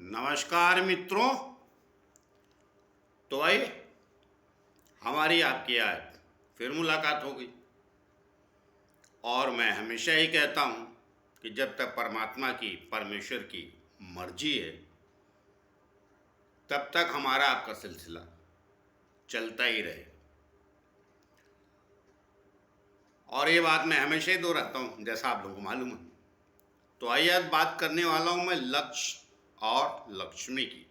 नमस्कार मित्रों। तो आइए हमारी आपकी आज फिर मुलाकात हो गई। और मैं हमेशा ही कहता हूँ कि जब तक परमात्मा की परमेश्वर की मर्जी है तब तक हमारा आपका सिलसिला चलता ही रहे। और ये बात मैं हमेशा ही दोहराता हूँ, जैसा आप लोगों को मालूम है। तो आइए आज बात करने वाला हूँ मैं लक्ष्य और लक्ष्मी की।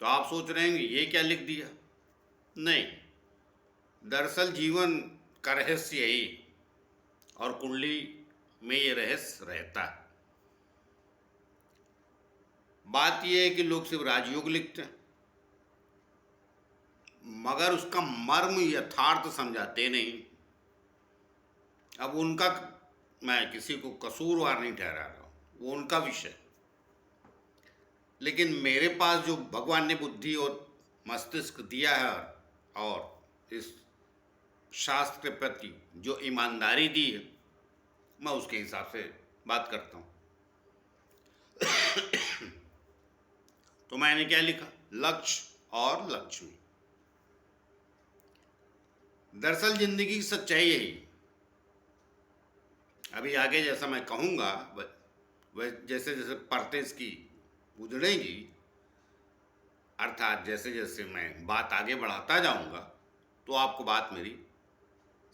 तो आप सोच रहे हैं ये क्या लिख दिया? नहीं, दरअसल जीवन का रहस्य यही, और कुंडली में ये रहस्य रहता है। बात यह है कि लोग सिर्फ राजयोग लिखते हैं मगर उसका मर्म यथार्थ समझाते नहीं। अब उनका, मैं किसी को कसूरवार नहीं ठहरा रहा हूँ, वो उनका विषय। लेकिन मेरे पास जो भगवान ने बुद्धि और मस्तिष्क दिया है और इस शास्त्र के प्रति जो ईमानदारी दी है, मैं उसके हिसाब से बात करता हूँ। तो मैंने क्या लिखा? लक्ष्य और लक्ष्मी। दरअसल जिंदगी की सच्चाई यही। अभी आगे जैसा मैं कहूँगा वह जैसे जैसे परतें इसकी उजड़ेंगी, अर्थात जैसे जैसे मैं बात आगे बढ़ाता जाऊँगा तो आपको बात मेरी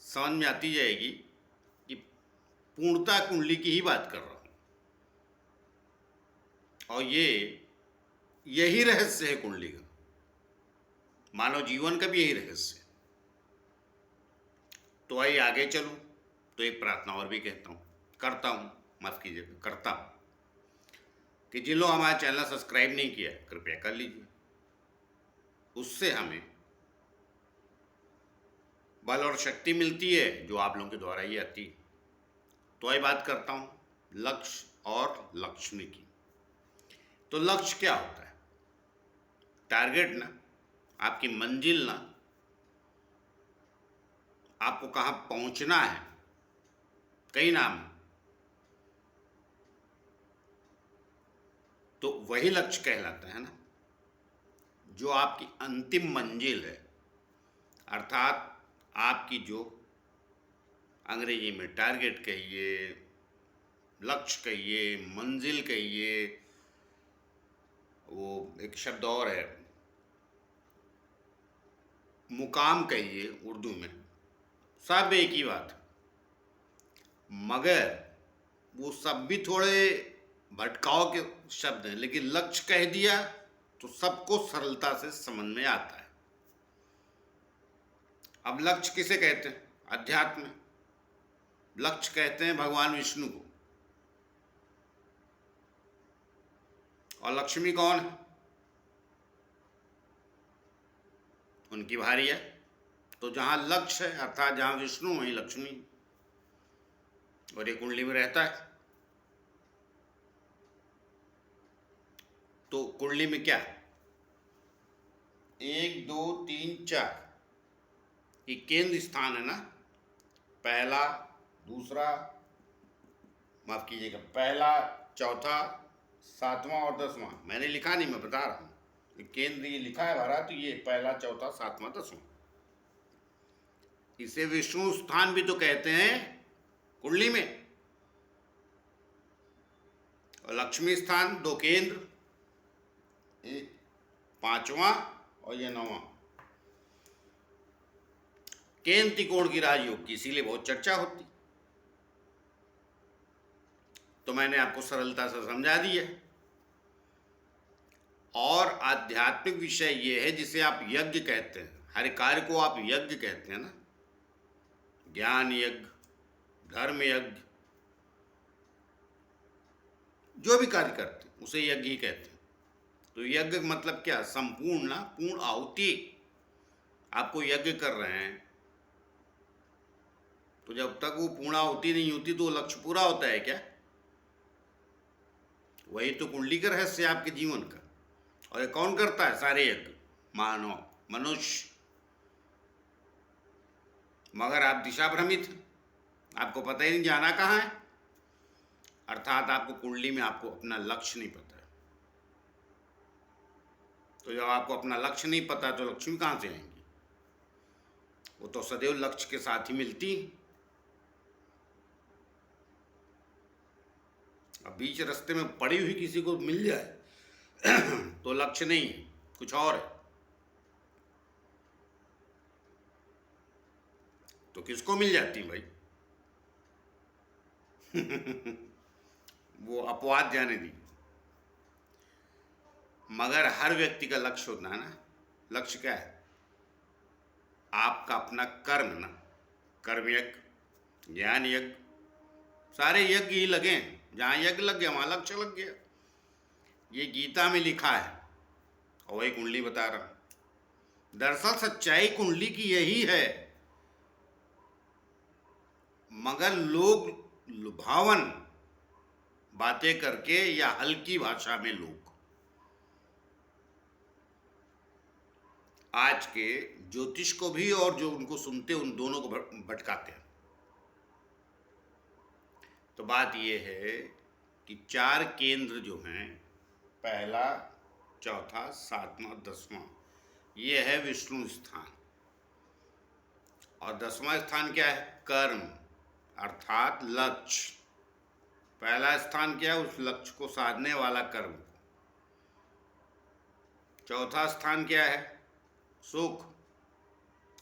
समझ में आती जाएगी कि पूर्णता कुंडली की ही बात कर रहा हूँ। और यही रहस्य है कुंडली का, मानव जीवन का भी यही रहस्य है। तो आइए आगे चलूँ तो एक प्रार्थना और भी करता हूँ, माफ़ कीजिएगा, करता हूँ कि जिन लोग हमारा चैनल सब्सक्राइब नहीं किया कृपया कर लीजिए। उससे हमें बल और शक्ति मिलती है जो आप लोगों के द्वारा ही आती है। तो आइए बात करता हूँ लक्ष्य और लक्ष्मी की। तो लक्ष्य क्या होता है? टारगेट ना, आपकी मंजिल ना, आपको कहाँ पहुँचना है, कई नाम। तो वही लक्ष्य कहलाता है ना, जो आपकी अंतिम मंजिल है, अर्थात आपकी जो अंग्रेजी में टारगेट कहिए, लक्ष्य कहिए, मंजिल कहिए, वो एक शब्द और है, मुकाम कहिए उर्दू में, सब एक ही बात। मगर वो सब भी थोड़े भटकाव के शब्द हैं, लेकिन लक्ष्य कह दिया तो सबको सरलता से समझ में आता है। अब लक्ष्य किसे कहते हैं? अध्यात्म में लक्ष्य कहते हैं भगवान विष्णु को। और लक्ष्मी कौन है? उनकी भारी है। तो जहां लक्ष्य है अर्थात जहां विष्णु वहीं लक्ष्मी, और ये कुंडली में रहता है। तो कुंडली में क्या है? 1 2 3 4 ये केंद्र स्थान है ना, पहला, दूसरा, माफ कीजिएगा, पहला, चौथा, सातवां और 10वां। मैंने लिखा नहीं, मैं बता रहा हूँ। केंद्र ये लिखा है भरा, तो ये पहला, चौथा, सातवां, 10वां। इसे विष्णु स्थान भी तो कहते हैं कुंडली में। और लक्ष्मी स्थान 2 केंद्र, एक 5वां और ये 9वां। केंद्र त्रिकोण की राजयोग की इसीलिए बहुत चर्चा होती। तो मैंने आपको सरलता से समझा दी है। और आध्यात्मिक विषय ये है जिसे आप यज्ञ कहते हैं। हर कार्य को आप यज्ञ कहते हैं ना, ज्ञान यज्ञ, धर्म यज्ञ, जो भी कार्य करते हैं उसे यज्ञ ही कहते हैं। तो यज्ञ मतलब क्या? संपूर्ण ना, पूर्ण आहुति। आपको यज्ञ कर रहे हैं तो जब तक वो पूर्ण आहुति नहीं होती तो लक्ष्य पूरा होता है क्या? वही तो कुंडली का रहस्य है आपके जीवन का। और ये कौन करता है सारे यज्ञ? मानव, मनुष्य। मगर आप दिशा भ्रमित, आपको पता ही नहीं जाना कहाँ है। अर्थात आपको कुंडली में आपको अपना लक्ष्य नहीं पता है। तो जब आपको अपना लक्ष्य नहीं पता तो लक्ष्मी कहाँ से आएंगी? वो तो सदैव लक्ष्य के साथ ही मिलती। अब बीच रास्ते में पड़ी हुई किसी को मिल जाए तो लक्ष्य नहीं है, कुछ और है। तो किसको मिल जाती भाई? वो अपवाद जाने दी। मगर हर व्यक्ति का लक्ष्य होता है ना। लक्ष्य क्या है? आपका अपना कर्म ना। कर्म यज्ञ, ज्ञान यज्ञ, सारे यज्ञ ही लगे हैं। जहाँ यज्ञ लग गया वहाँ लक्ष्य लग गया। ये गीता में लिखा है और वही कुंडली बता रहा हूँ। दरअसल सच्चाई कुंडली की यही है, मगर लोग लुभावन बातें करके या हल्की भाषा में लोग आज के ज्योतिष को भी और जो उनको सुनते उन दोनों को भटकाते हैं। तो बात यह है कि 4 केंद्र जो हैं, पहला, चौथा, 7वां, 10वां, ये है विष्णु स्थान। और 10वां स्थान क्या है? कर्म, अर्थात लक्ष्य। पहला स्थान क्या है? उस लक्ष्य को साधने वाला कर्म। चौथा स्थान क्या है? सुख।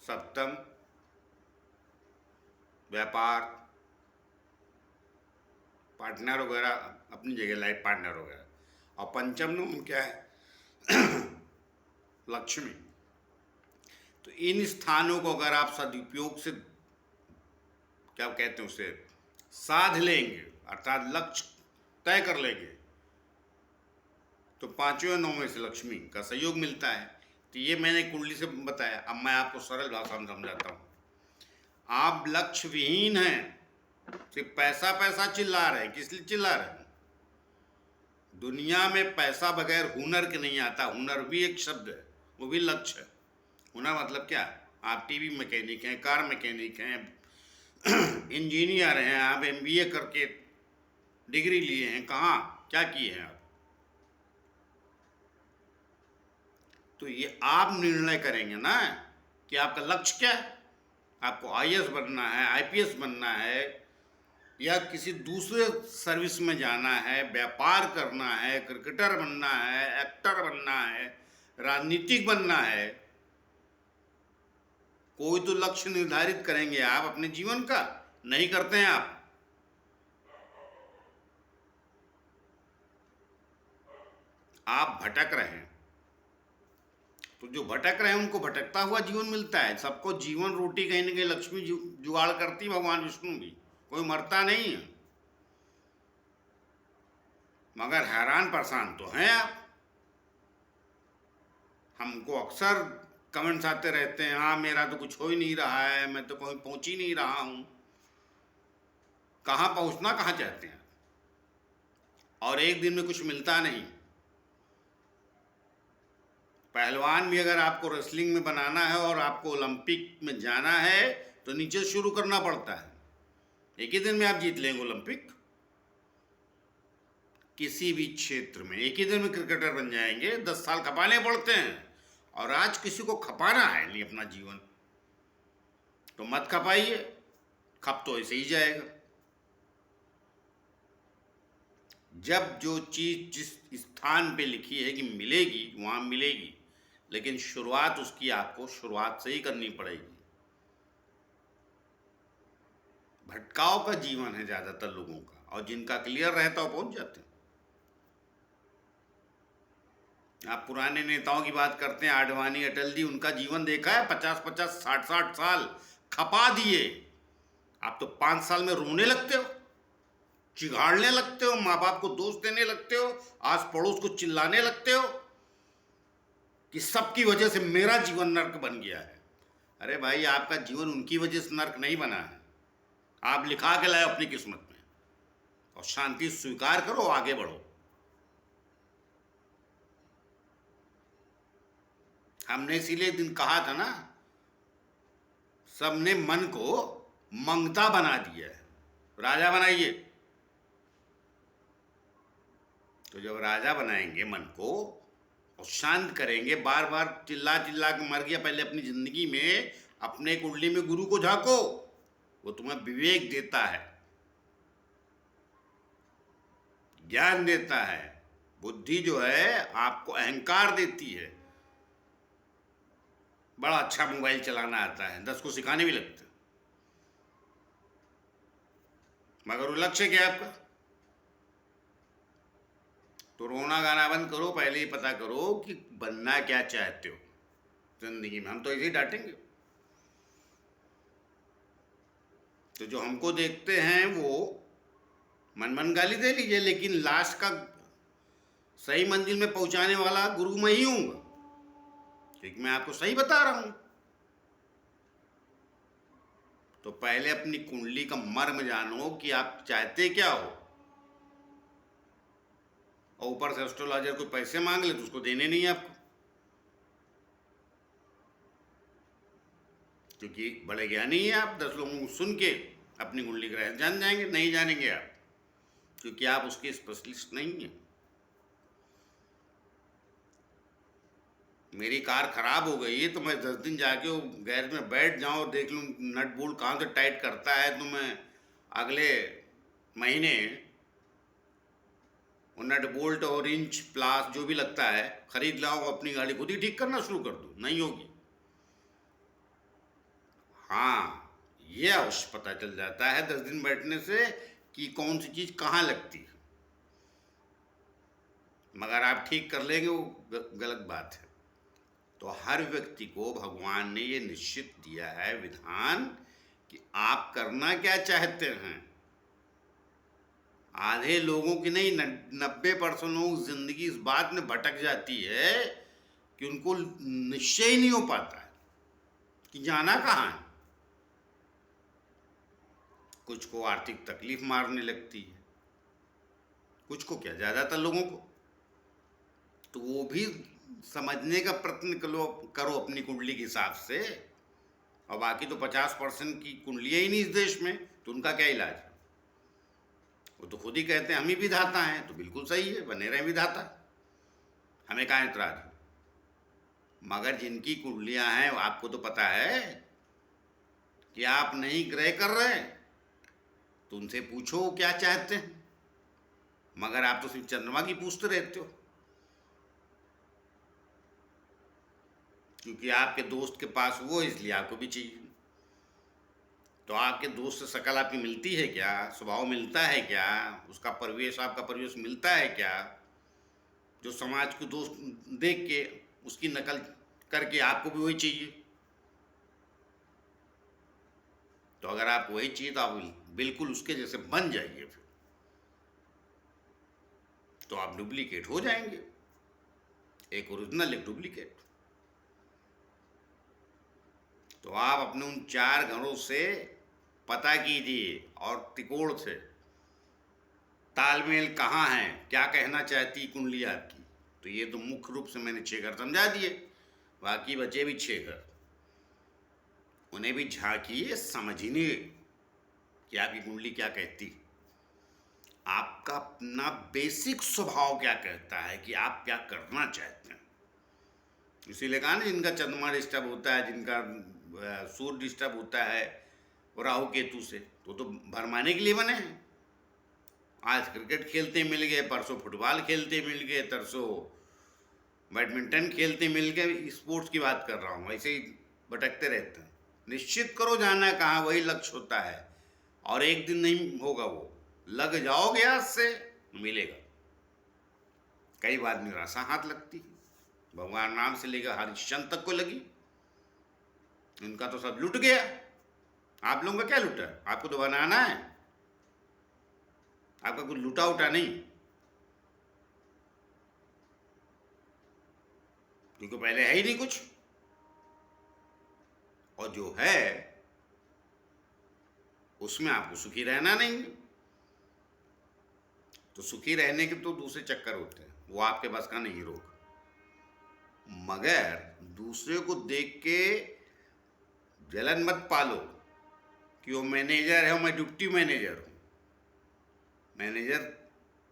सप्तम व्यापार, पार्टनर वगैरह, अपनी जगह लाइफ पार्टनर वगैरह। और पंचम नंबर क्या है? लक्ष्मी। तो इन स्थानों को अगर आप सदुपयोग से, क्या कहते हैं उसे, साध लेंगे, अर्थात लक्ष्य तय कर लेंगे, तो 5वें 9वें से लक्ष्मी का सहयोग मिलता है। तो ये मैंने कुंडली से बताया। अब मैं आपको सरल भाषा में समझाता हूँ। आप लक्ष्य विहीन हैं, सिर्फ पैसा पैसा चिल्ला रहे हैं। किस लिए चिल्ला रहे हैं? दुनिया में पैसा बगैर हुनर के नहीं आता। हुनर भी एक शब्द है, वो भी लक्ष्य है। हुनर मतलब क्या? आप टीवी मैकेनिक हैं, कार मैकेनिक हैं, इंजीनियर हैं, आप MBA करके डिग्री लिए हैं, कहाँ क्या किए हैं आप? तो ये आप निर्णय करेंगे ना कि आपका लक्ष्य क्या है। आपको IAS बनना है, IPS बनना है, या किसी दूसरे सर्विस में जाना है, व्यापार करना है, क्रिकेटर बनना है, एक्टर बनना है, राजनीतिक बनना है। कोई तो लक्ष्य निर्धारित करेंगे आप अपने जीवन का। नहीं करते हैं आप। आप भटक रहे हैं। तो जो भटक रहे हैं उनको भटकता हुआ जीवन मिलता है। सबको जीवन रोटी कहीं ना कहीं लक्ष्मी जुगाड़ करती, भगवान विष्णु भी। कोई मरता नहीं है। मगर हैरान परेशान तो हैं आप। हमको अक्सर कमेंट्स आते रहते हैं, हाँ मेरा तो कुछ हो ही नहीं रहा है, मैं तो कहीं पहुंच ही नहीं रहा हूं। कहाँ पहुंचना कहाँ चाहते हैं? और एक दिन में कुछ मिलता नहीं। पहलवान भी अगर आपको रेसलिंग में बनाना है और आपको ओलंपिक में जाना है तो नीचे शुरू करना पड़ता है। एक ही दिन में आप जीत लेंगे ओलंपिक? किसी भी क्षेत्र में एक ही दिन में क्रिकेटर बन जाएंगे? 10 साल खपाने पड़ते हैं। और आज किसी को खपाना है नहीं अपना जीवन, तो मत खपाइए। खप तो ऐसे ही जाएगा। जब जो चीज जिस स्थान पे लिखी है कि मिलेगी वहां मिलेगी, लेकिन शुरुआत उसकी आपको शुरुआत से ही करनी पड़ेगी। भटकाव का जीवन है ज्यादातर लोगों का, और जिनका क्लियर रहता है वो पहुंच जाते हैं। आप पुराने नेताओं की बात करते हैं, आडवाणी, अटल जी, उनका जीवन देखा है? 50-50, 60-60 साल खपा दिए। आप तो 5 साल में रोने लगते हो, चिघाड़ने लगते हो, माँ बाप को दोष देने लगते हो, आस पड़ोस को चिल्लाने लगते हो कि सबकी वजह से मेरा जीवन नर्क बन गया है। अरे भाई, आपका जीवन उनकी वजह से नर्क नहीं बना है। आप लिखा के लाए अपनी किस्मत में, और शांति स्वीकार करो, आगे बढ़ो। हमने इसीलिए दिन कहा था ना, सबने मन को मंगता बना दिया है। राजा बनाइए। तो जब राजा बनाएंगे मन को, और शांत करेंगे। बार बार चिल्ला चिल्ला के मर गया। पहले अपनी जिंदगी में अपने कुंडली में गुरु को झांको, वो तुम्हें विवेक देता है, ज्ञान देता है। बुद्धि जो है आपको अहंकार देती है। बड़ा अच्छा मोबाइल चलाना आता है, 10 को सिखाने भी लगते हैं, मगर वो लक्ष्य क्या है आपका? तो रोना गाना बंद करो, पहले ही पता करो कि बनना क्या चाहते हो जिंदगी में। हम तो ऐसे ही डांटेंगे। तो जो हमको देखते हैं वो मन मन गाली दे लीजिए, लेकिन लास्ट का सही मंजिल में पहुंचाने वाला गुरु मैं ही हूँ, क्योंकि मैं आपको सही बता रहा हूं। तो पहले अपनी कुंडली का मर्म जानो कि आप चाहते क्या हो। और ऊपर से एस्ट्रोलॉजर कोई पैसे मांग ले तो उसको देने नहीं है आपको, क्योंकि बड़े ज्ञानी हैं आप। 10 लोगों को सुन के अपनी कुंडली का रहस्य जान जाएंगे? नहीं जानेंगे आप, क्योंकि आप उसके स्पेशलिस्ट नहीं हैं। मेरी कार खराब हो गई है तो मैं 10 दिन जाके वो गैरेज में बैठ जाऊं और देख लूं नट बोल्ट कहाँ से टाइट करता है, तो मैं अगले महीने वो नट बोल्ट और इंच प्लास जो भी लगता है खरीद लाऊं, अपनी गाड़ी खुद ही ठीक करना शुरू कर दूं। नहीं होगी। हाँ, ये अवश्य पता चल जाता है 10 दिन बैठने से कि कौन सी चीज़ कहाँ लगती है, मगर आप ठीक कर लेंगे वो गलत बात है। तो हर व्यक्ति को भगवान ने ये निश्चित दिया है विधान कि आप करना क्या चाहते हैं। आधे लोगों की नहीं, 90% लोगों की जिंदगी इस बात में भटक जाती है कि उनको निश्चय ही नहीं हो पाता है कि जाना कहाँ है। कुछ को आर्थिक तकलीफ मारने लगती है, कुछ को क्या, ज्यादातर लोगों को। तो वो भी समझने का प्रयत्न करो अपनी कुंडली के हिसाब से। और बाकी तो 50% की कुंडलियाँ ही नहीं इस देश में, तो उनका क्या इलाज है? वो तो खुद ही कहते हैं हम ही विधाता हैं, तो बिल्कुल सही है, बने रहे विधाता, हमें कहाँ एतराज है। मगर जिनकी कुंडलियाँ हैं आपको तो पता है कि आप नहीं ग्रह कर रहे, तो उनसे पूछो वो क्या चाहते हैं। मगर आप तो सिर्फ चंद्रमा की पूछते रहते हो, क्योंकि आपके दोस्त के पास वो, इसलिए आपको भी चाहिए। तो आपके दोस्त से शक्ल आपकी मिलती है क्या? स्वभाव मिलता है क्या? उसका परिवेश आपका परिवेश मिलता है क्या? जो समाज को दोस्त देख के उसकी नकल करके आपको भी वही चाहिए। तो अगर आप वही चाहिए तो आप बिल्कुल उसके जैसे बन जाइए, फिर तो आप डुप्लीकेट हो जाएंगे। एक ओरिजिनल, एक डुप्लीकेट। तो आप अपने उन 4 घरों से पता कीजिए और त्रिकोण से तालमेल कहाँ है, क्या कहना चाहती कुंडली आपकी। तो ये तो मुख्य रूप से मैंने 6 घर समझा दिए, बाकी बचे भी 6 घर, उन्हें भी झांकिए, समझिए कि आपकी कुंडली क्या कहती, आपका अपना बेसिक स्वभाव क्या कहता है कि आप क्या करना चाहते हैं। इसीलिए कहा ना, जिनका चंद्रमा डिस्टर्ब होता है, जिनका सूर्य डिस्टर्ब होता है और राहु केतु से, तो भरमाने के लिए बने हैं। आज क्रिकेट खेलते मिल गए, परसों फुटबॉल खेलते मिल गए, तरसों बैडमिंटन खेलते मिल गए। स्पोर्ट्स की बात कर रहा हूँ, ऐसे ही भटकते रहते हैं। निश्चित करो जाना कहाँ, वही लक्ष्य होता है। और एक दिन नहीं होगा, वो लग जाओगे आज से, मिलेगा। कई बार निराशा हाथ लगती है, भगवान राम से लेकर हरिश्चंद्र तक को लगी। इनका तो सब लुट गया। आप लोगों का क्या लुटा? आपको तो बनाना है, आपका कुछ लुटा उटा नहीं, क्योंकि पहले है ही नहीं कुछ। और जो है उसमें आपको सुखी रहना नहीं। तो सुखी रहने के तो दूसरे चक्कर होते हैं, वो आपके बस का नहीं रोग। मगर दूसरे को देख के जलन मत पालो कि वो मैनेजर है, मैं डिप्टी मैनेजर हूँ। मैनेजर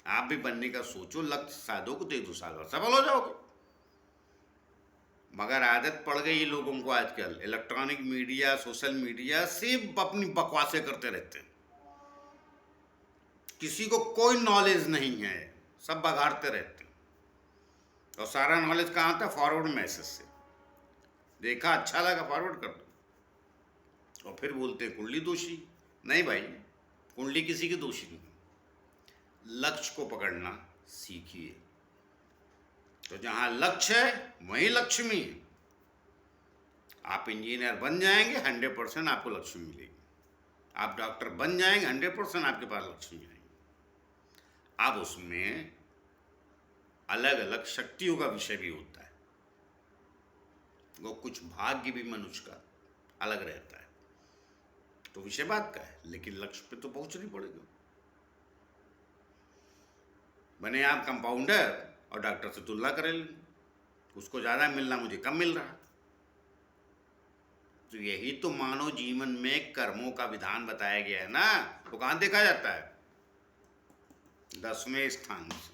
आप भी बनने का सोचो, लक्ष्य साधो को, 1-2 साल बाद सफल हो जाओगे। मगर आदत पड़ गई लोगों को आजकल इलेक्ट्रॉनिक मीडिया, सोशल मीडिया से अपनी बकवासें करते रहते हैं। किसी को कोई नॉलेज नहीं है, सब बघाड़ते रहते हैं। और सारा नॉलेज कहाँ आता है? फॉरवर्ड मैसेज से। देखा, अच्छा लगा, फॉरवर्ड कर दो। और फिर बोलते हैं कुंडली दोषी। नहीं भाई, कुंडली किसी की दोषी नहीं। लक्ष्य को पकड़ना सीखिए। तो जहां लक्ष्य है वहीं लक्ष्मी है। आप इंजीनियर बन जाएंगे, 100% आपको लक्ष्मी मिलेगी। आप डॉक्टर बन जाएंगे, 100% आपके पास लक्ष्मी आएंगी। अब उसमें अलग अलग शक्तियों का विषय भी होता है। वो कुछ भाग्य भी मनुष्य का अलग रहता है। तो विषय बात का है, लेकिन लक्ष्य पे तो पहुंचनी पड़ेगा। बने आप कंपाउंडर और डॉक्टर से तुलना करें, उसको ज़्यादा मिलना, मुझे कम मिल रहा। तो यही तो मानव जीवन में कर्मों का विधान बताया गया है ना। तो कहाँ देखा जाता है? 10वें स्थान से।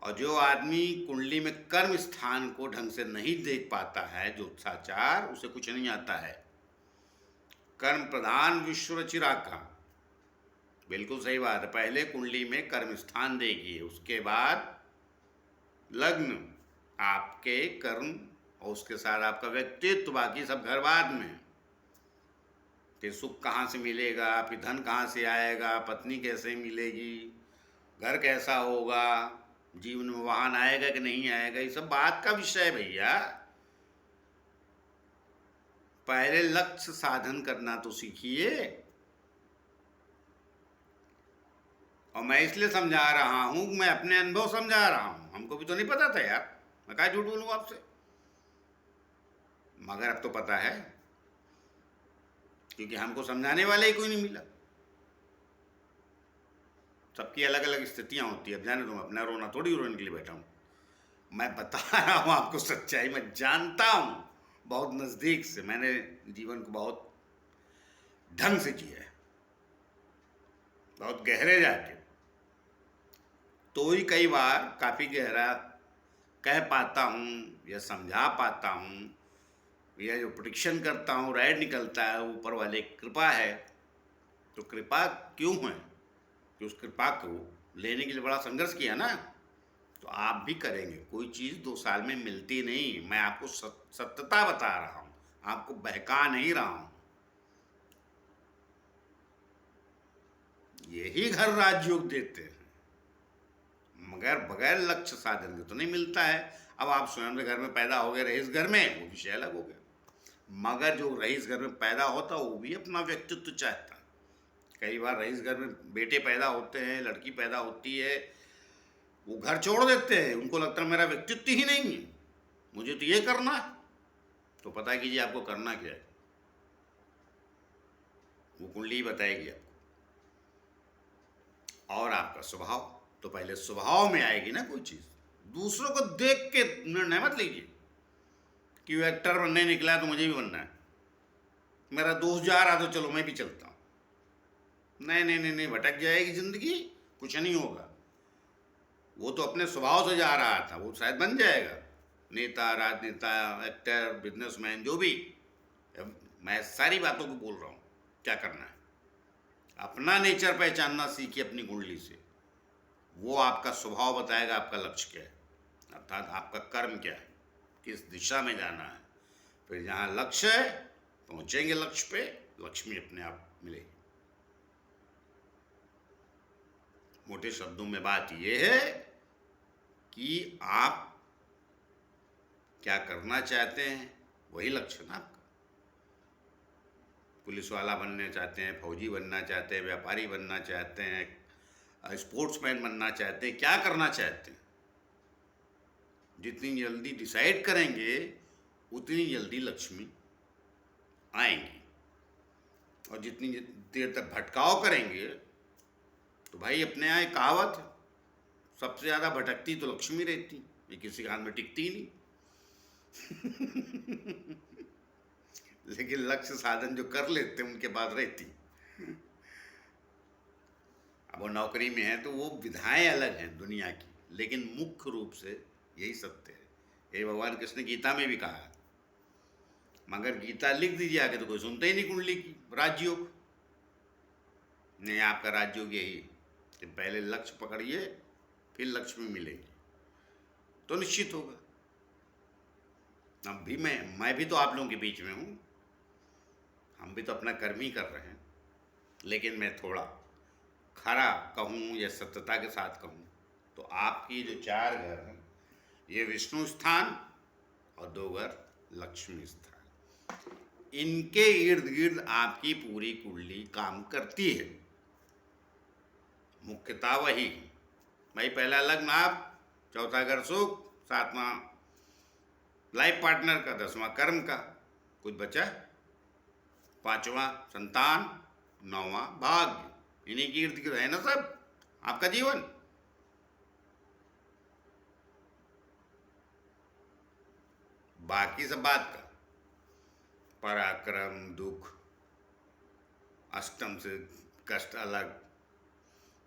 और जो आदमी कुंडली में कर्म स्थान को ढंग से नहीं देख पाता है, जो साचार, उसे कुछ नहीं आता है। कर्म प्रधान विश्व रचिराका, बिल्कुल सही बात है। पहले कुंडली में कर्म स्थान देखिए, उसके बाद लग्न, आपके कर्म और उसके साथ आपका व्यक्तित्व, बाकी सब घर बाद में। फिर सुख कहाँ से मिलेगा, फिर धन कहाँ से आएगा, पत्नी कैसे मिलेगी, घर कैसा होगा, जीवन में वाहन आएगा कि नहीं आएगा, ये सब बात का विषय है भैया। पहले लक्ष्य साधन करना तो सीखिए। और मैं इसलिए समझा रहा हूं, मैं अपने अनुभव समझा रहा हूं। हमको भी तो नहीं पता था यार, मैं क्या झूठ बोलूं आपसे। मगर अब तो पता है, क्योंकि हमको समझाने वाले ही कोई नहीं मिला। सबकी अलग अलग स्थितियां होती है। अब जाने दो, अपना रोना थोड़ी रोने के लिए बैठा हूं। मैं बता रहा हूं आपको सच्चाई। मैं जानता हूं बहुत नज़दीक से, मैंने जीवन को बहुत ढंग से जिया है, बहुत गहरे जाके। तो ही कई बार काफ़ी गहरा कह पाता हूँ या समझा पाता हूँ, या जो प्रेडिक्शन करता हूँ राइट निकलता है, ऊपर वाले की कृपा है। तो कृपा क्यों है कि उस कृपा को लेने के लिए बड़ा संघर्ष किया ना। तो आप भी करेंगे। कोई चीज़ 2 साल में मिलती नहीं। मैं आपको सत्यता बता रहा हूँ, आपको बहका नहीं रहा हूँ। यही घर राजयोग देते हैं, मगर बगैर लक्ष्य साधन के तो नहीं मिलता है। अब आप स्वयं के घर में पैदा हो गए, रईस घर में, वो विषय अलग हो गया। मगर जो रईस घर में पैदा होता है वो भी अपना व्यक्तित्व चाहता है। कई बार रईस घर में बेटे पैदा होते हैं, लड़की पैदा होती है, वो घर छोड़ देते हैं। उनको लगता है मेरा व्यक्तित्व ही नहीं है, मुझे तो ये करना है। तो पता कीजिए आपको करना क्या है, वो कुंडली बताएगी आपको। और आपका स्वभाव, तो पहले स्वभाव में आएगी ना कोई चीज़। दूसरों को देख के निर्णय मत लीजिए कि वो एक्टर बनने निकला है तो मुझे भी बनना है, मेरा दोस्त जा रहा तो चलो मैं भी चलता हूँ। नहीं नहीं नहीं नहीं, भटक जाएगी जिंदगी, कुछ नहीं होगा। वो तो अपने स्वभाव से जा रहा था, वो शायद बन जाएगा नेता, राजनेता, एक्टर, बिजनेसमैन, जो भी। मैं सारी बातों को बोल रहा हूँ, क्या करना है। अपना नेचर पहचानना सीखिए अपनी कुंडली से। वो आपका स्वभाव बताएगा आपका लक्ष्य क्या है, अर्थात आपका कर्म क्या है, किस दिशा में जाना है। फिर जहाँ लक्ष्य है पहुँचेंगे लक्ष्य पे, लक्ष्मी अपने आप मिलेगी। मोटे शब्दों में बात यह है कि आप क्या करना चाहते हैं, वही लक्ष्य ना आपका। पुलिस वाला बनना चाहते हैं, फौजी बनना चाहते हैं, व्यापारी बनना चाहते हैं, स्पोर्ट्समैन बनना चाहते हैं, क्या करना चाहते हैं। जितनी जल्दी डिसाइड करेंगे उतनी जल्दी लक्ष्मी आएंगी। और जितनी देर तक भटकाव करेंगे, तो भाई अपने यहाँ एक कहावत है, सबसे ज़्यादा भटकती तो लक्ष्मी रहती, ये किसी के हाथ में टिकती नहीं। लेकिन लक्ष्य साधन जो कर लेते हैं उनके पास रहती। अब वो नौकरी में है तो वो विधाएं अलग हैं दुनिया की, लेकिन मुख्य रूप से यही सत्य है ये भगवान कृष्ण गीता में भी कहा है, मगर गीता लिख दीजिए आगे तो कोई सुनते ही नहीं कुंडली की राजयोग। नहीं, आपका राजयोग यही कि पहले लक्ष्य पकड़िए फिर लक्ष्मी मिलेगी तो निश्चित होगा। अब भी मैं भी तो आप लोगों के बीच में हूँ, हम भी तो अपना कर्म ही कर रहे हैं, लेकिन मैं थोड़ा खरा कहूँ या सत्यता के साथ कहूँ तो आपकी जो 4 घर हैं ये विष्णु स्थान और 2 घर लक्ष्मी स्थान, इनके इर्द गिर्द आपकी पूरी कुंडली काम करती है। मुख्यता वही भाई, पहला लग्न आप, चौथा घर सुख, 7वां लाइफ पार्टनर का, 10वां कर्म का, कुछ बचा, 5वां संतान, 9वां भाग्य, इन्हीं की इर्द गिर्द है ना सब आपका जीवन। बाकी सब बात का पराक्रम, दुख, अष्टम से कष्ट अलग,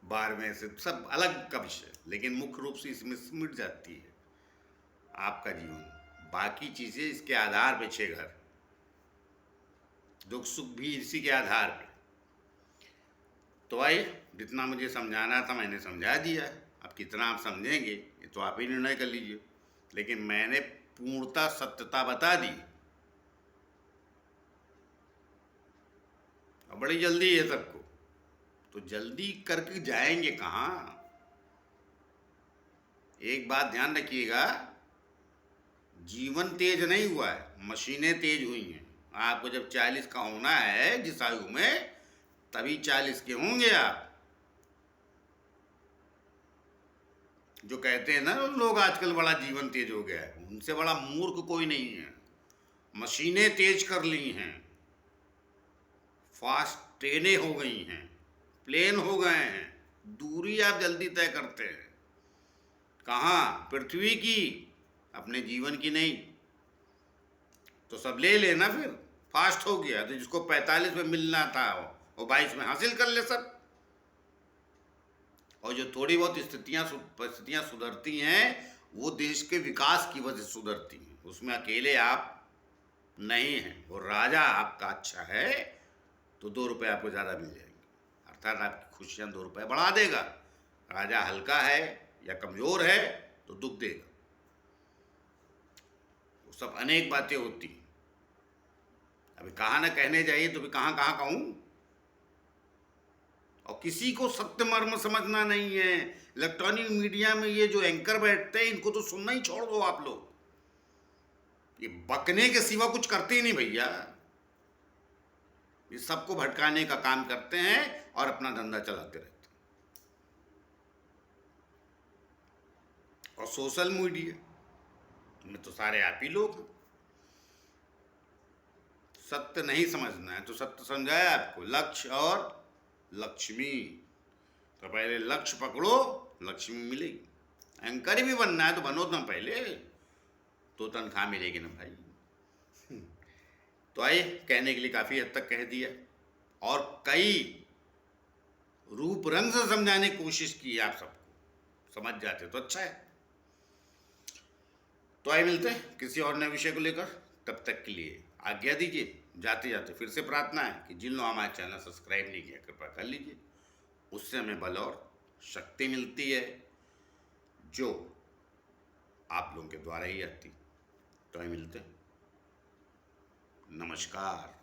12वें से सब अलग का विषय, लेकिन मुख्य रूप से इसमें सिमट जाती है आपका जीवन। बाकी चीजें इसके आधार पे 6 घर, दुख सुख भी इसी के आधार पे। तो भाई जितना मुझे समझाना था मैंने समझा दिया है, अब कितना आप समझेंगे ये तो आप ही निर्णय कर लीजिए, लेकिन मैंने पूर्णता सत्यता बता दी। अब बड़ी जल्दी है सबको, तो जल्दी करके जाएंगे कहाँ। एक बात ध्यान रखिएगा, जीवन तेज नहीं हुआ है, मशीनें तेज हुई हैं। आपको जब 40 का होना है जिस आयु में, तभी 40 के होंगे आप। जो कहते हैं ना लोग आजकल बड़ा जीवन तेज हो गया है, उनसे बड़ा मूर्ख कोई नहीं है। मशीनें तेज कर ली हैं, फास्ट ट्रेनें हो गई हैं, प्लेन हो गए हैं, दूरी आप जल्दी तय करते हैं। कहाँ? पृथ्वी की, अपने जीवन की नहीं। तो सब ले लेना, फिर फास्ट हो गया तो जिसको 45 में मिलना था वो 22 में हासिल कर ले सब। और जो थोड़ी बहुत परिस्थितियां सुधरती हैं वो देश के विकास की वजह से सुधरती हैं, उसमें अकेले आप नहीं हैं। वो राजा आपका अच्छा है तो 2 रुपये आपको ज़्यादा मिल जाएंगे, अर्थात आपकी खुशियाँ 2 रुपये बढ़ा देगा। राजा हल्का है या कमज़ोर है तो दुख देगा। वो सब अनेक बातें होती हैं। अभी कहाँ ना कहने जाइए तो भी कहाँ कहाँ कहूँ। और किसी को सत्य मर्म समझना नहीं है। इलेक्ट्रॉनिक मीडिया में ये जो एंकर बैठते हैं इनको तो सुनना ही छोड़ दो आप लोग। ये बकने के सिवा कुछ करते ही नहीं भैया, ये सबको भटकाने का काम करते हैं और अपना धंधा चलाते रहते हैं। और सोशल मीडिया में तो सारे आप ही लोग हैं। सत्य नहीं समझना है तो सत्य समझाया आपको, लक्ष्य और लक्ष्मी। तो पहले लक्ष्य पकड़ो, लक्ष्मी मिलेगी। एंकर भी बनना है तो बनो ना पहले, तो तनख्वाह मिलेगी ना भाई। तो आइए, कहने के लिए काफ़ी हद तक कह दिया और कई रूप रंग से समझाने की कोशिश की, आप सबको समझ जाते तो अच्छा है। तो आइए मिलते हैं किसी और नए विषय को लेकर, तब तक के लिए आज्ञा दीजिए। जाते जाते फिर से प्रार्थना है कि जिन लोगों हमारे चैनल सब्सक्राइब नहीं किया कृपया कर लीजिए, उससे हमें बल और शक्ति मिलती है जो आप लोगों के द्वारा ही आती। तो आइए मिलते हैं, नमस्कार।